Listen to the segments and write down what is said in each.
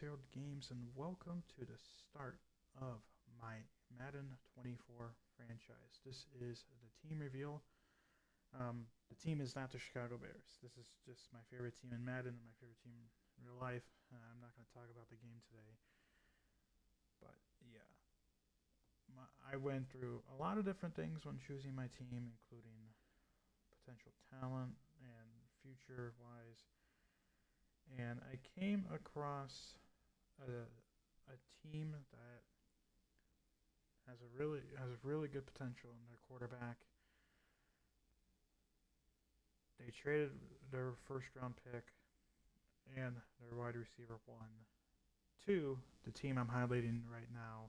Field Games, and welcome to the start of my Madden 24 franchise. This is the team reveal. The team is not the Chicago Bears. This is just my favorite team in Madden and my favorite team in real life. I'm not going to talk about the game today, but yeah, I went through a lot of different things when choosing my team, including potential talent and future wise. And I came across a team that has really good potential in their quarterback. They traded their first round pick and their wide receiver one to the team I'm highlighting right now.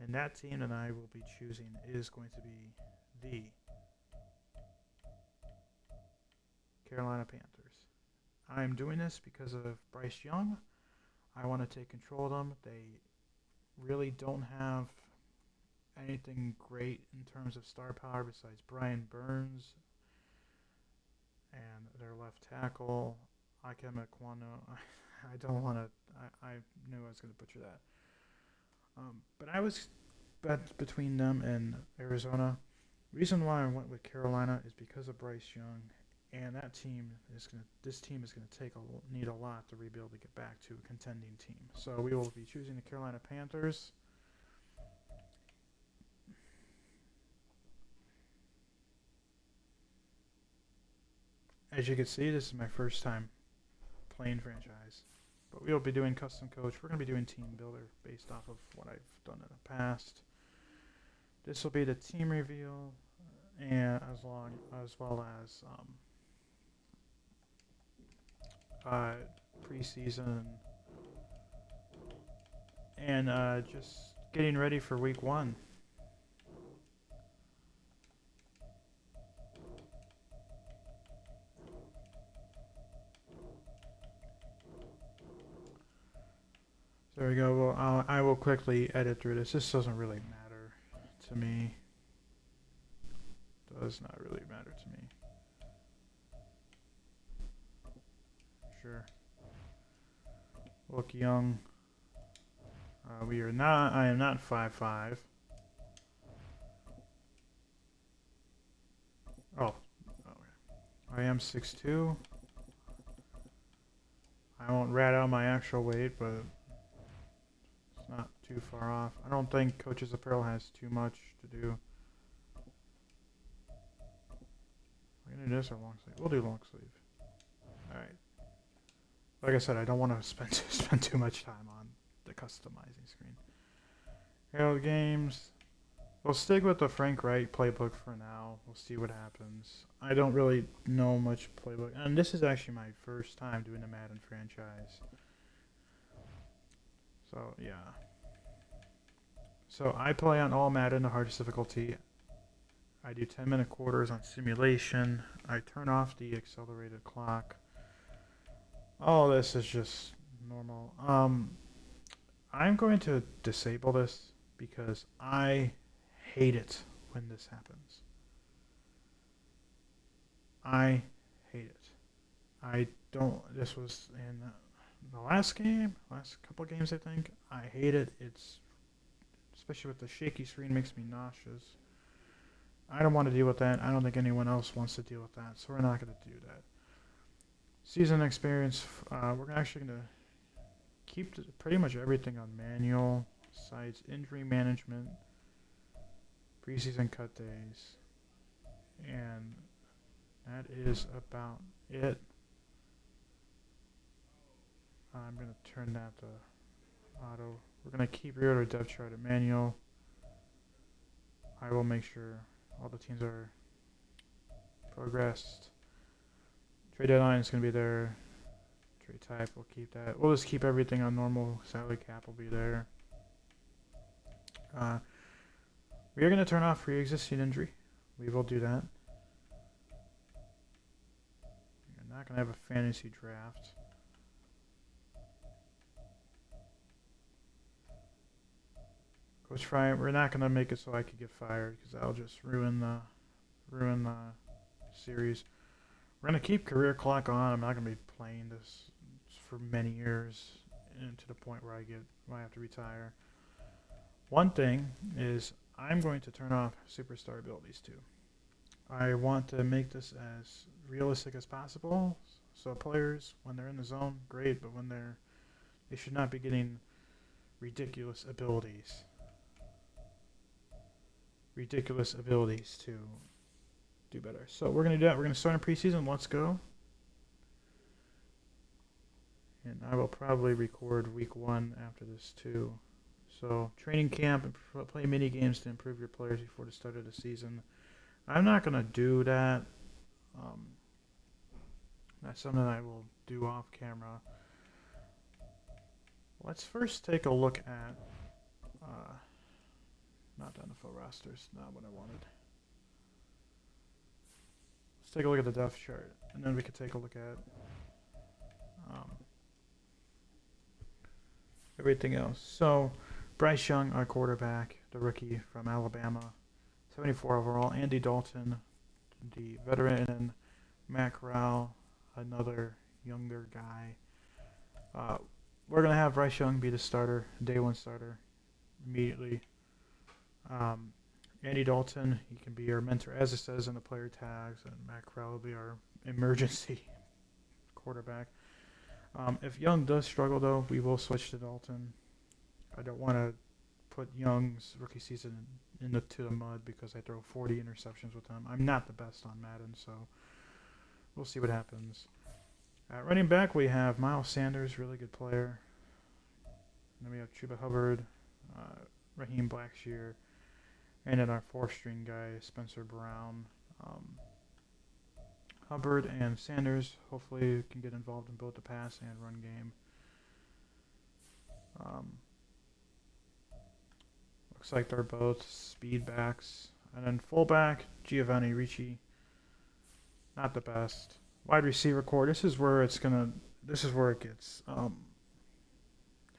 And that team that I will be choosing is going to be the Carolina Panthers. I'm doing this because of Bryce Young. I want to take control of them. They really don't have anything great in terms of star power besides Brian Burns and their left tackle, Ikem Ekwonu. I don't want to. I knew I was going to butcher that. But I was bet between them and Arizona. Reason why I went with Carolina is because of Bryce Young, and that team is going to. This team is going to need a lot to rebuild to get back to a contending team. So we will be choosing the Carolina Panthers. As you can see, this is my first time playing franchise, but we'll be doing custom coach. We're going to be doing team builder based off of what I've done in the past. This will be the team reveal, and as well as preseason and just getting ready for week one. There we go. Well, I will quickly edit through this. This doesn't really matter to me. Does not really matter to me. Sure. Look young. We are not. I am not 5'5". Oh, okay. I am 6'2". I won't rat out my actual weight, but it's not too far off. I don't think Coach's Apparel has too much to do. We're gonna do this or long sleeve. We'll do long sleeve. All right. Like I said, I don't want to spend too much time on the customizing screen. Harold Games. We'll stick with the Frank Wright playbook for now. We'll see what happens. I don't really know much playbook, and this is actually my first time doing the Madden franchise. So yeah. So I play on all Madden, the hardest difficulty. I do 10-minute quarters on simulation. I turn off the accelerated clock. All this is just normal. I'm going to disable this because I hate it when this happens. I hate it. I don't. This was in the last couple games, I think. I hate it. It's especially with the shaky screen, makes me nauseous. I don't want to deal with that. I don't think anyone else wants to deal with that, so we're not going to do that. Season experience, we're actually going to keep pretty much everything on manual, sites, injury management, preseason cut days, and that is about it. I'm going to turn that to auto. We're going to keep reorder depth chart at manual. I will make sure all the teams are progressed. Trade deadline is going to be there. Trade type, we'll keep that. We'll just keep everything on normal. Salary cap will be there. We are going to turn off pre-existing injury. We will do that. You're not going to have a fantasy draft. Coach Fry, we're not going to make it so I could get fired because that'll just ruin the series. We're going to keep career clock on. I'm not going to be playing this for many years. to the point where I have to retire. One thing is I'm going to turn off superstar abilities too. I want to make this as realistic as possible. So players, when they're in the zone, great, but they should not be getting ridiculous abilities. Ridiculous abilities to do better. So we're going to do that. We're going to start in preseason. Let's go. And I will probably record week 1 after this too. So training camp and play mini games to improve your players before the start of the season. I'm not going to do that. That's something I will do off camera. Let's first take a look at not NFL rosters, not what I wanted. Let's take a look at the depth chart, and then we could take a look at everything else. So, Bryce Young, our quarterback, the rookie from Alabama, 74 overall. Andy Dalton, the veteran, and Matt Corral, another younger guy. We're going to have Bryce Young be the starter, day one starter, immediately. Andy Dalton, he can be our mentor, as it says in the player tags, and Matt Corral will be our emergency quarterback. If Young does struggle, though, we will switch to Dalton. I don't want to put Young's rookie season to the mud because I throw 40 interceptions with him. I'm not the best on Madden, so we'll see what happens. At running back, we have Miles Sanders, really good player. And then we have Chuba Hubbard, Raheem Blackshear, and then our fourth-string guy, Spencer Brown. Hubbard and Sanders hopefully can get involved in both the pass and run game. Looks like they're both speed backs. And then fullback, Giovanni Ricci. Not the best. Wide receiver core. This is where it gets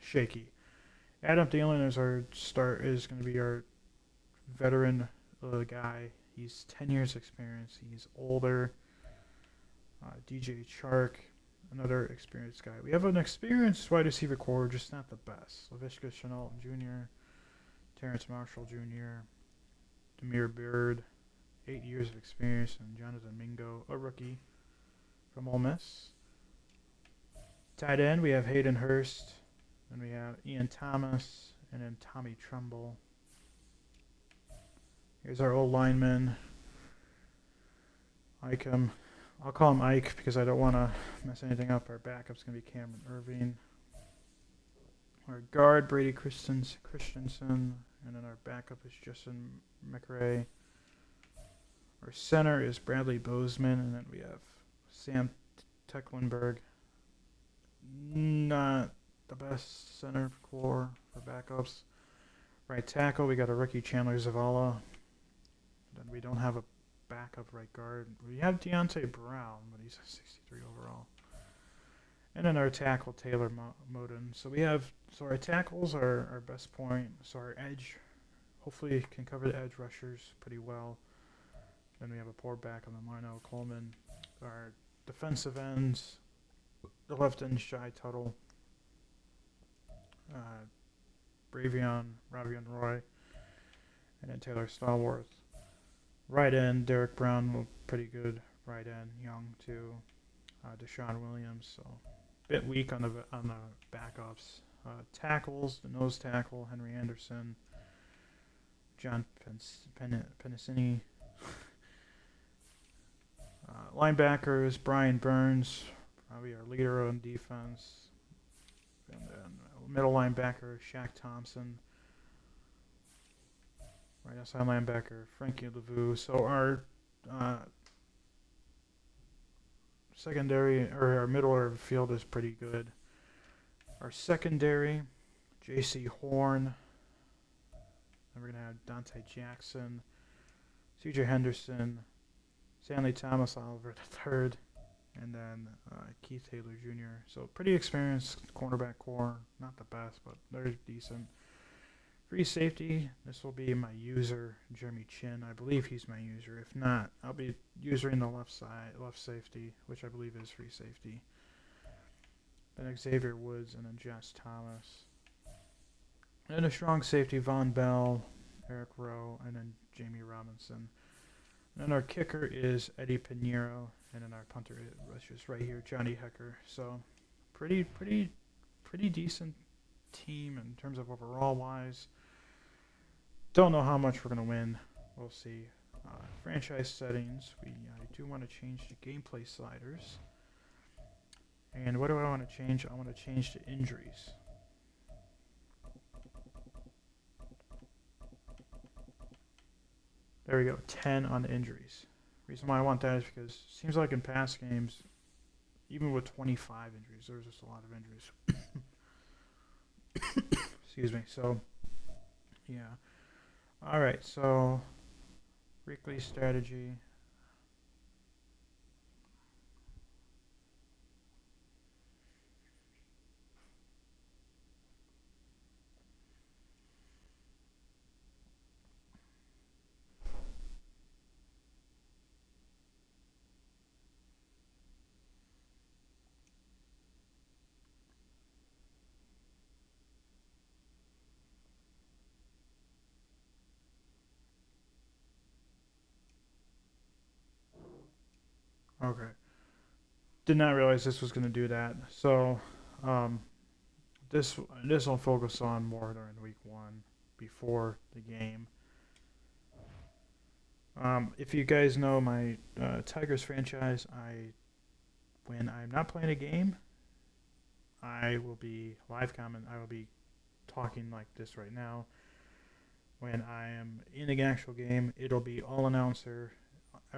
shaky. Adam Thielen is going to be our veteran guy. He's 10 years experience. He's older. DJ Chark, another experienced guy. We have an experienced wide receiver core, just not the best. Laviska Shenault Jr., Terrence Marshall Jr., Demir Beard, 8 years of experience, and Jonathan Mingo, a rookie from Ole Miss. Tight end, we have Hayden Hurst, and we have Ian Thomas, and then Tommy Trumbull. Here's our old lineman, I'll call him Ike because I don't want to mess anything up. Our backup's going to be Cameron Irving. Our guard, Brady Christensen, and then our backup is Justin McRae. Our center is Bradley Bozeman, and then we have Sam Tecklenburg. Not the best center core for backups. Right tackle, we got a rookie Chandler Zavala. Then we don't have a backup right guard. We have Deontay Brown, but he's a 63 overall. And then our tackle, Taylor Moden. So our tackles are our best point. So our edge, hopefully can cover the edge rushers pretty well. Then we have a poor back on the line, Coleman. Our defensive ends, the left end, Shy Tuttle. Ravion Roy. And then Taylor Stallworth. Right end, Derek Brown, pretty good. Right end, Young too. Deshaun Williams, so a bit weak on the backups. Tackles, the nose tackle, Henry Anderson, John Pennicini. Linebackers, Brian Burns, probably our leader on defense. And then middle linebacker, Shaq Thompson. Right outside linebacker, Frankie Lavu. So our secondary, or our middle of the field is pretty good. Our secondary, J.C. Horn. Then we're going to have Dante Jackson, C.J. Henderson, Stanley Thomas Oliver III, and then Keith Taylor Jr. So pretty experienced cornerback core. Not the best, but they're decent. Free safety, this will be my user, Jeremy Chin. I believe he's my user. If not, I'll be usering the left safety, which I believe is free safety. then Xavier Woods, and then Jess Thomas. And a strong safety, Von Bell, Eric Rowe, and then Jamie Robinson. And then our kicker is Eddie Pinheiro, and then our punter was just right here, Johnny Hecker. So pretty decent team in terms of overall wise. Don't know how much we're gonna win. We'll see. Franchise settings. I do want to change the gameplay sliders. And what do I want to change? I want to change the injuries. There we go, 10 on the injuries. Reason why I want that is because it seems like in past games, even with 25 injuries, there's just a lot of injuries. Excuse me. So, yeah. All right. So, weekly strategy. Okay. Did not realize this was going to do that. So, um, this will focus on more during week 1 before the game. If you guys know my Tigers franchise, when I'm not playing a game, I will be live comment. I will be talking like this right now. When I am in the actual game, it'll be all announcer,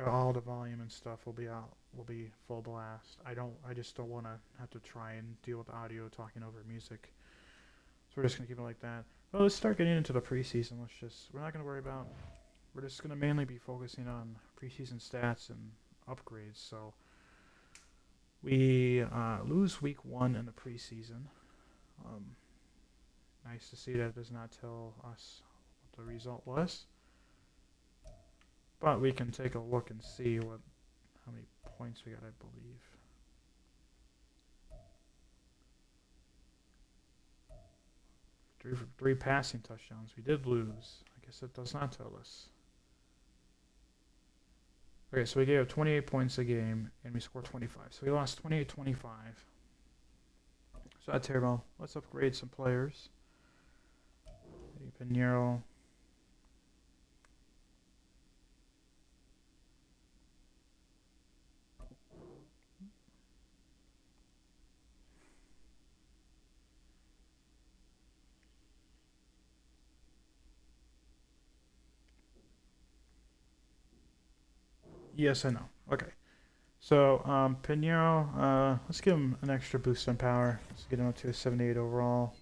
all the volume and stuff will be out. Will be full blast. I just don't want to have to try and deal with audio talking over music. So we're just gonna keep it like that. Well, let's start getting into the preseason. We're not gonna worry about. We're just gonna mainly be focusing on preseason stats and upgrades. So we lose week 1 in the preseason. Nice to see that it does not tell us what the result was. But we can take a look and see how many points we got, I believe. Three passing touchdowns. We did lose. I guess it does not tell us. Okay, so we gave up 28 points a game, and we scored 25. So we lost 28-25. So that's terrible. Let's upgrade some players. Pinheiro. Yes, I know. Okay. So, Pinheiro, let's give him an extra boost on power. Let's get him up to a 78 overall.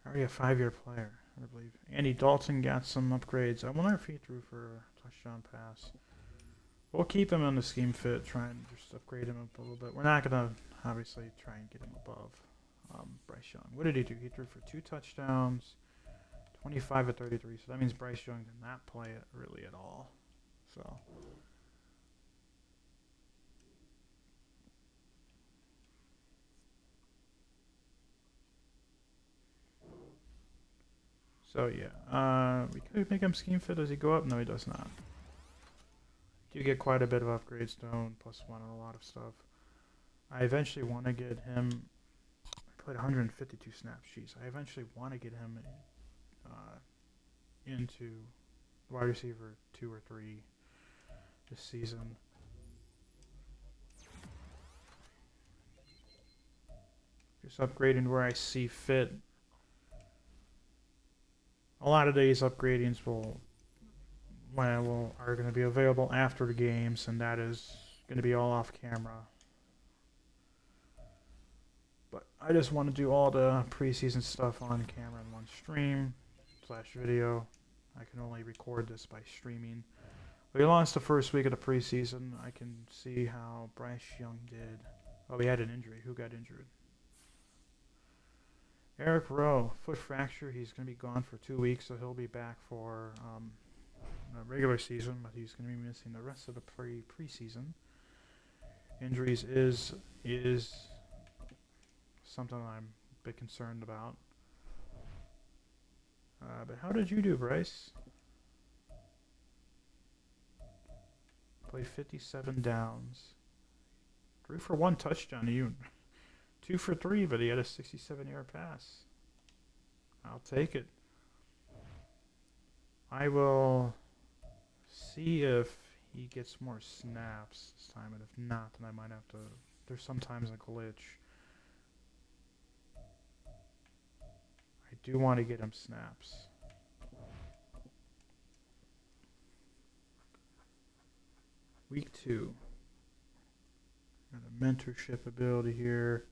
Already a 5-year player, I believe. Andy Dalton got some upgrades. I wonder if he threw for a touchdown pass. We'll keep him on the scheme fit, try and just upgrade him up a little bit. We're not going to, obviously, try and get him above Bryce Young. What did he do? He threw for 2 touchdowns, 25-33. So that means Bryce Young did not play it really at all. So yeah, we could make him scheme fit. Does he go up? No, he does not. Do get quite a bit of upgrades, though, +1 on a lot of stuff. I eventually want to get him. I played 152 snaps. Jeez, I eventually want to get him into wide receiver 2 or 3 this season. Just upgrading where I see fit. A lot of these upgradings are going to be available after the games, and that is going to be all off camera. But I just want to do all the preseason stuff on camera in one stream / video. I can only record this by streaming. We lost the first week of the preseason. I can see how Bryce Young did. Oh, he had an injury. Who got injured? Eric Rowe, foot fracture. He's going to be gone for 2 weeks, so he'll be back for a regular season, but he's going to be missing the rest of the preseason. Injuries is something I'm a bit concerned about. But how did you do, Bryce? Played 57 downs. 3 for 1 touchdown. You 2 for 3, but he had a 67-yard pass. I'll take it. I will see if he gets more snaps this time, and if not, then I might have to. There's sometimes a glitch. I do want to get him snaps. Week 2. Got a mentorship ability here.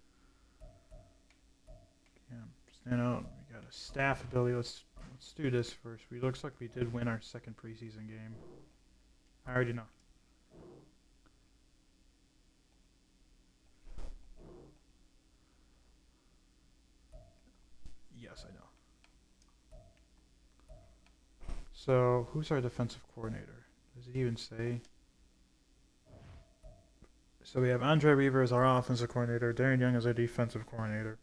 Stand out. We got a staff ability. Let's do this first. Looks like we did win our second preseason game. I already know. Yes, I know. So, who's our defensive coordinator? Does it even say? So we have Andre Weaver as our offensive coordinator, Darren Young as our defensive coordinator.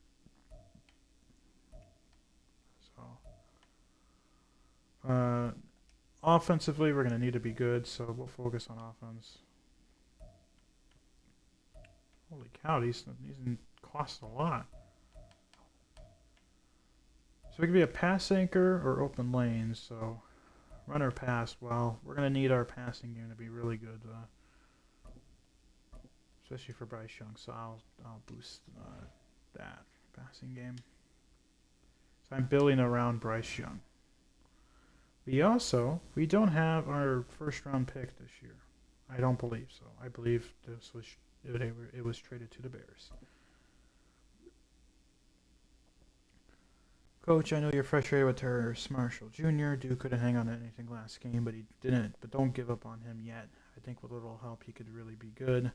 So, offensively, we're going to need to be good, so we'll focus on offense. Holy cow, these cost a lot. So we can be a pass anchor or open lanes. So run or pass. Well, we're going to need our passing game to be really good, especially for Bryce Young. So I'll boost that passing game. So I'm building around Bryce Young. We don't have our first round pick this year. I don't believe so. I believe it was traded to the Bears. Coach, I know you're frustrated with Terrace Marshall Jr. Duke couldn't hang on to anything last game, but he didn't. But don't give up on him yet. I think with a little help, he could really be good.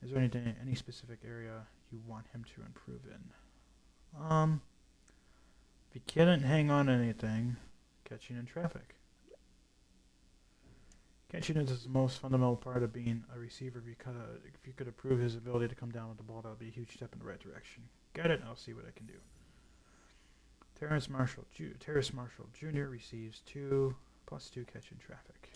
Is there any specific area you want him to improve in? If he couldn't hang on to anything, catching in traffic. Catching is the most fundamental part of being a receiver, because if you could improve his ability to come down with the ball, that would be a huge step in the right direction. Got it? I'll see what I can do. Terrace Marshall Jr. receives 2 + 2 catch in traffic.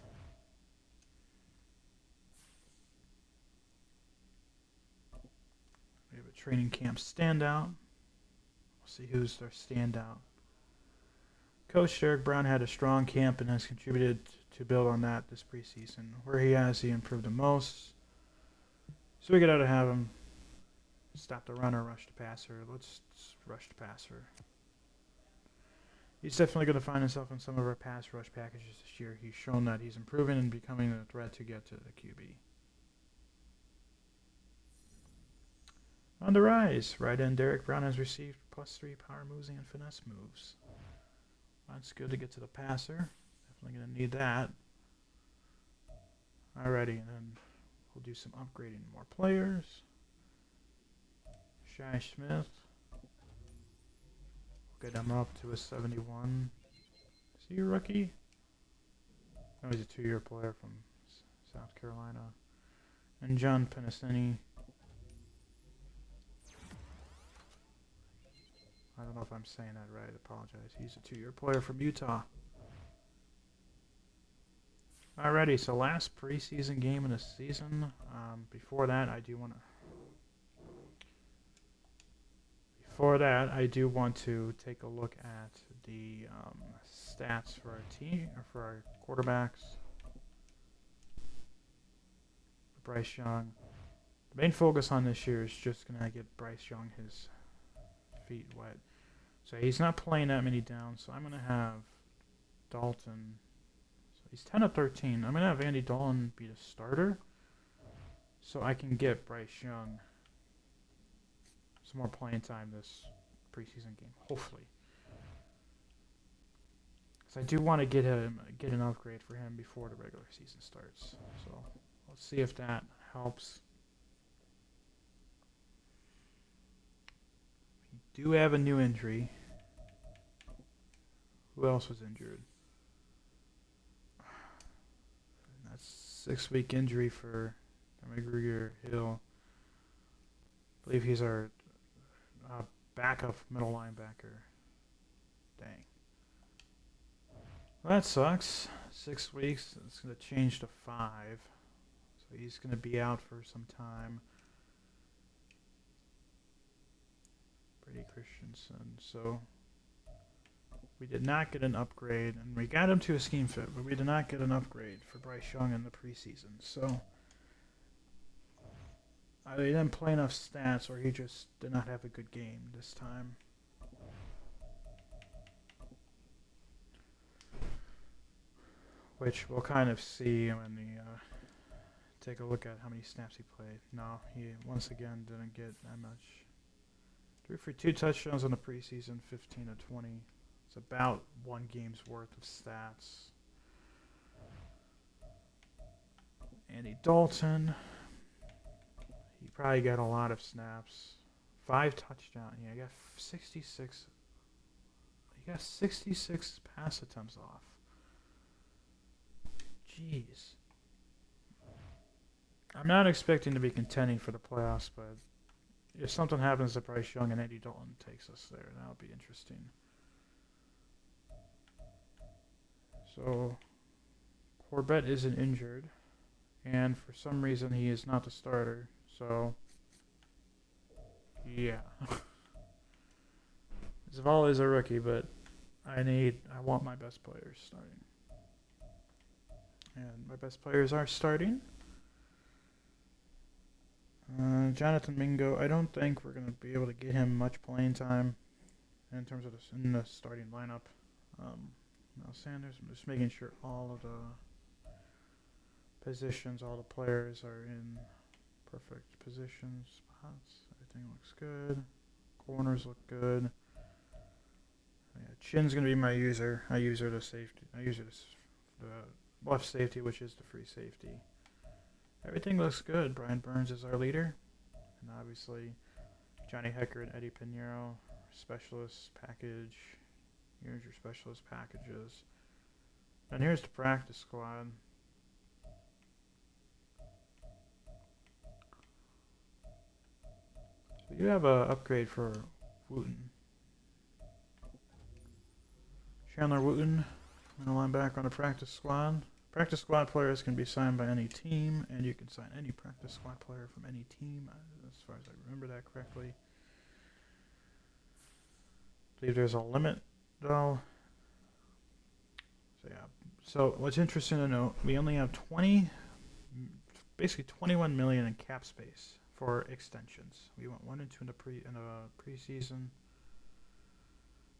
We have a training camp standout. We'll see who's their standout. Coach Derek Brown had a strong camp and has contributed to build on that this preseason. Where he improved the most. So we got to have him stop the run or rush the passer. Let's rush the passer. He's definitely going to find himself in some of our pass rush packages this year. He's shown that he's improving and becoming a threat to get to the QB. On the rise, right end Derek Brown has received +3 power moves and finesse moves. That's good to get to the passer. Definitely going to need that. Alrighty, and then we'll do some upgrading more players. Shy Smith. We'll get him up to a 71. Is he a rookie? No, he's a 2-year player from South Carolina. And John Pennicini. I don't know if I'm saying that right. I apologize. He's a 2-year player from Utah. Alrighty, so last preseason game in the season. Before that, I do want to take a look at the stats for our team, or for our quarterbacks. Bryce Young. The main focus on this year is just gonna get Bryce Young his feet wet. So he's not playing that many downs. So I'm gonna have Dalton. So he's 10 of 13. I'm gonna have Andy Dalton be the starter, so I can get Bryce Young some more playing time this preseason game, hopefully. So I do want to get an upgrade for him before the regular season starts. So let's see if that helps. We do have a new injury. Who else was injured? That's 6-week injury for McGregor Hill. believe he's our backup middle linebacker. Dang. Well, that sucks. 6 weeks. It's going to change to 5. So he's going to be out for some time. Brady Christensen. So we did not get an upgrade. And we got him to a scheme fit, but we did not get an upgrade for Bryce Young in the preseason. So either he didn't play enough stats or he just did not have a good game this time. Which we'll kind of see when we take a look at how many snaps he played. No, he once again didn't get that much. Threw for 2 touchdowns in the preseason, 15 to 20. It's about 1 game's worth of stats. Andy Dalton. He probably got a lot of snaps. 5 touchdowns. Yeah, he got 66. He got 66 pass attempts off. Jeez. I'm not expecting to be contending for the playoffs, but if something happens to Bryce Young and Andy Dalton takes us there, that'll be interesting. So, Corbett isn't injured, and for some reason he is not the starter, so, yeah. Zavala is a rookie, but I want my best players starting. And my best players are starting. Jonathan Mingo, I don't think we're going to be able to get him much playing time in terms of in the starting lineup. Now Sanders, I'm just making sure all of the positions, all the players are in perfect positions, spots. Everything looks good. Corners look good. Yeah, Chin's going to be my user. I use her to safety. I use her to the left safety, which is the free safety. Everything looks good. Brian Burns is our leader. And obviously, Johnny Hecker and Eddie Pinheiro, specialist package. Here's your specialist packages. And here's the practice squad. So you have an upgrade for Wooten. Chandler Wooten, middle linebacker on the practice squad. Practice squad players can be signed by any team, and you can sign any practice squad player from any team, as far as I remember that correctly. I believe there's a limit, though. So, yeah. So, what's interesting to note, we only have basically 21 million in cap space for extensions. We went 1 and 2 in the preseason.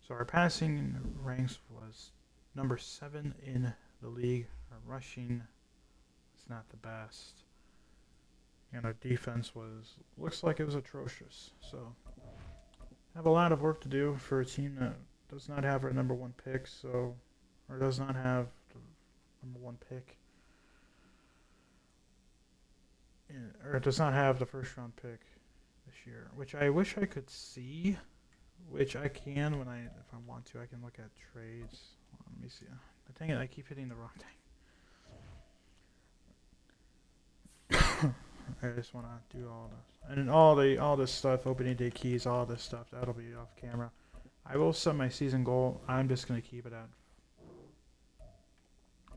So, our passing ranks was number 7 in the league. Our rushing is not the best, and our defense looks like it was atrocious. So, have a lot of work to do for a team that does not have our number 1 pick, or does not have the number 1 pick, or does not have the first round pick this year, which I wish I could see, which I can if I want to. I can look at trades. Let me see. Dang it, I keep hitting the wrong thing. I just want to do all this. And then all this stuff, opening day keys, all this stuff, that'll be off camera. I will set my season goal. I'm just going to keep it at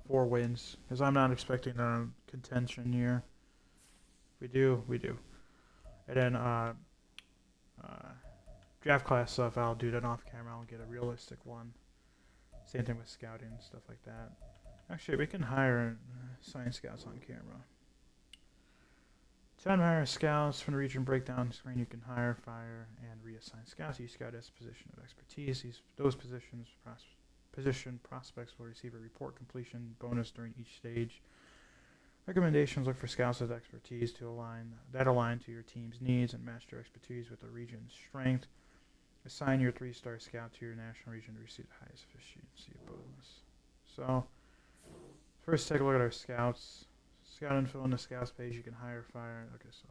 4 wins, because I'm not expecting a contention year. We do. And then draft class stuff, I'll do that off camera. I'll get a realistic one. Same thing with scouting and stuff like that. Actually, we can hire sign scouts on camera. To hire scouts from the region breakdown screen, you can hire, fire, and reassign scouts. Each scout has a position of expertise. Those position prospects will receive a report completion bonus during each stage. Recommendations: look for scouts with expertise align to your team's needs and match their expertise with the region's strength. Assign your 3-star scout to your national region to receive the highest efficiency bonus. So, first take a look at our scouts. Scout info on the scouts page. You can hire, fire. Okay, so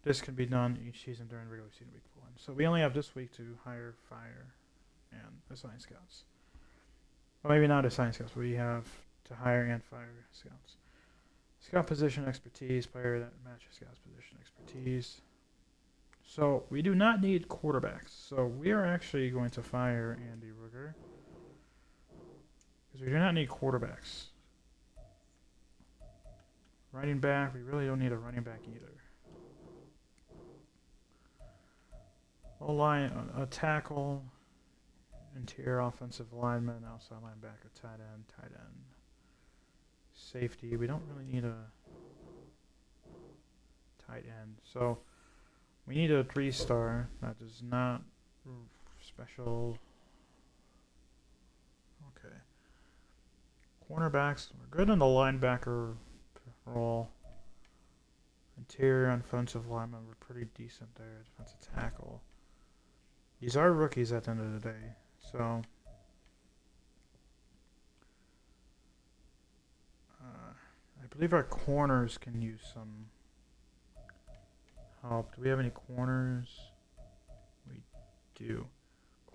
this can be done each season during regular season week 1. So we only have this week to hire, fire, and assign scouts. Well, maybe not assign scouts, but we have to hire and fire scouts. Scout position expertise, player that matches scout's position expertise. So we do not need quarterbacks. So we are actually going to fire Andy Rooker because we do not need quarterbacks. Running back, we really don't need a running back either. O-line, a tackle, interior offensive lineman, outside linebacker, tight end. Safety, we don't really need a tight end. So we need a 3-star. That is not special. Okay. Cornerbacks, we're good in the linebacker role. Interior offensive lineman, we're pretty decent there. Defensive tackle. These are rookies at the end of the day, so I believe our corners can use some help. Do we have any corners? We do.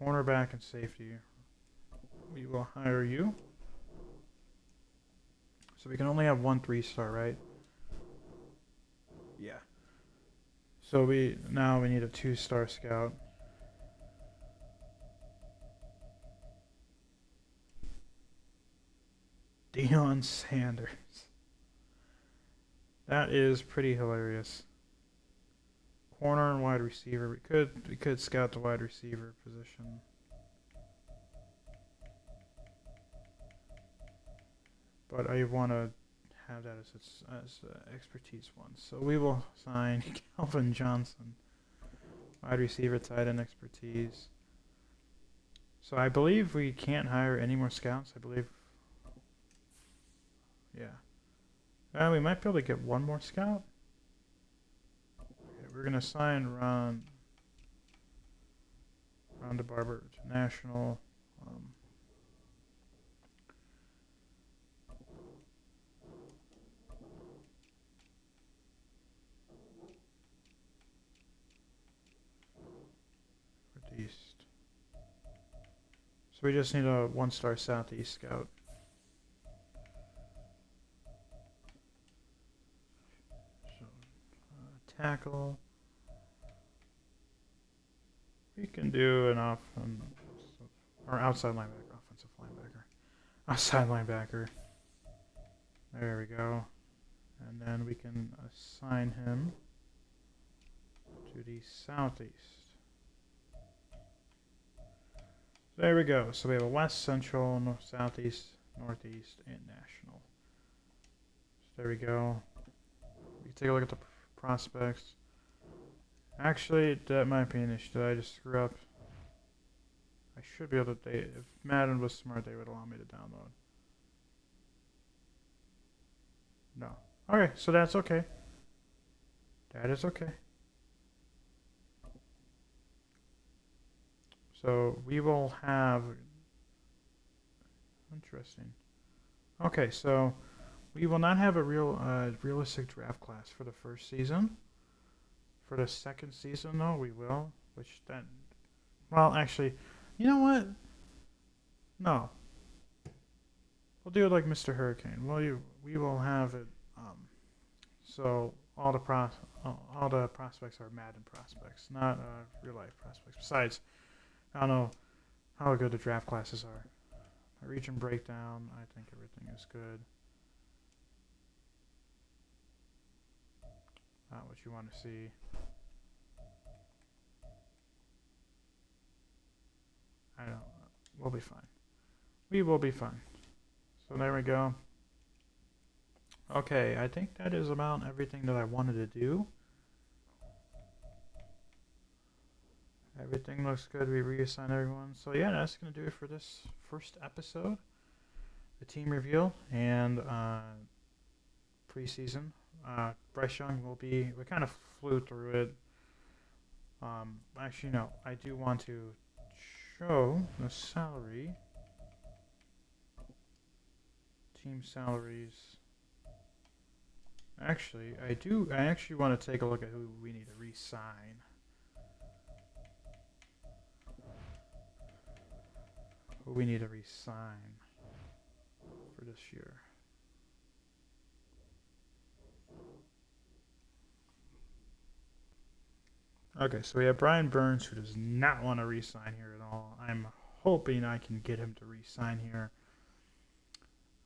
Cornerback and safety. We will hire you. So we can only have one 3-star, right? Yeah. So now we need a 2-star scout. Deion Sanders. That is pretty hilarious. Corner and wide receiver. We could scout the wide receiver position. But I want to have that as expertise one. So we will sign Calvin Johnson. Wide receiver, tight end expertise. So I believe we can't hire any more scouts. I believe. Yeah. We might be able to get one more scout. Okay, we're going to sign Ron DeBarber to National. East. So we just need a 1-star Southeast scout. Tackle. We can do an or outside linebacker, offensive linebacker. Outside linebacker. There we go. And then we can assign him to the Southeast. There we go. So we have a West, Central, North, Southeast, Northeast, and National. So there we go. We can take a look at the prospects. Actually, that might be an issue. Did I just screw up? I should be able to. If Madden was smart, they would allow me to download. No. Okay, so that's okay. That is okay. So we will have. Interesting. Okay, so we will not have a realistic draft class for the first season. For the second season, though, we will. Well, actually, you know what? No. We'll do it like Mr. Hurricane. We will have it. So all the prospects are Madden prospects, not real life prospects. Besides, I don't know how good the draft classes are. A region breakdown. I think everything is good. Not what you want to see. I don't know. We'll be fine. We will be fine. So there we go. Okay, I think that is about everything that I wanted to do. Everything looks good. We reassign everyone. So yeah, that's going to do it for this first episode. The team reveal and preseason. Bryce Young will be. We kind of flew through it. Actually, no. I do want to show the salary. Team salaries. Actually, I do. I actually want to take a look at who we need to re-sign. Who we need to re-sign for this year. Okay, so we have Brian Burns, who does not want to re-sign here at all. I'm hoping I can get him to re-sign here.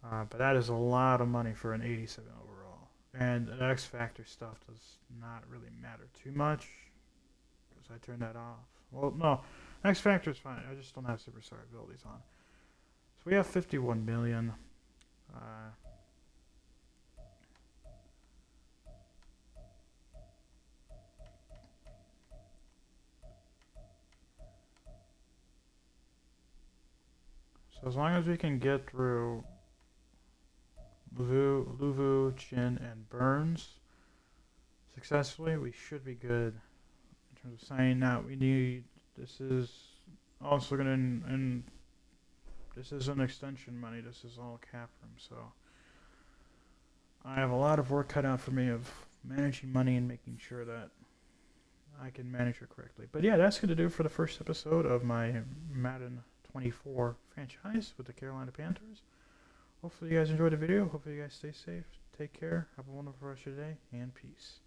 But that is a lot of money for an 87 overall. And the X Factor stuff does not really matter too much. Because I turned that off. Well, no. X Factor is fine. I just don't have superstar abilities on. So we have 51 million. So as long as we can get through Luvu, Chin, and Burns successfully, we should be good in terms of signing out. We need. This is also gonna and this isn't extension money. This is all cap room. So I have a lot of work cut out for me of managing money and making sure that I can manage it correctly. But yeah, that's gonna do it for the first episode of my Madden 24 franchise with the Carolina Panthers. Hopefully you guys enjoyed the video. Hopefully you guys stay safe. Take care. Have a wonderful rest of your day. And peace.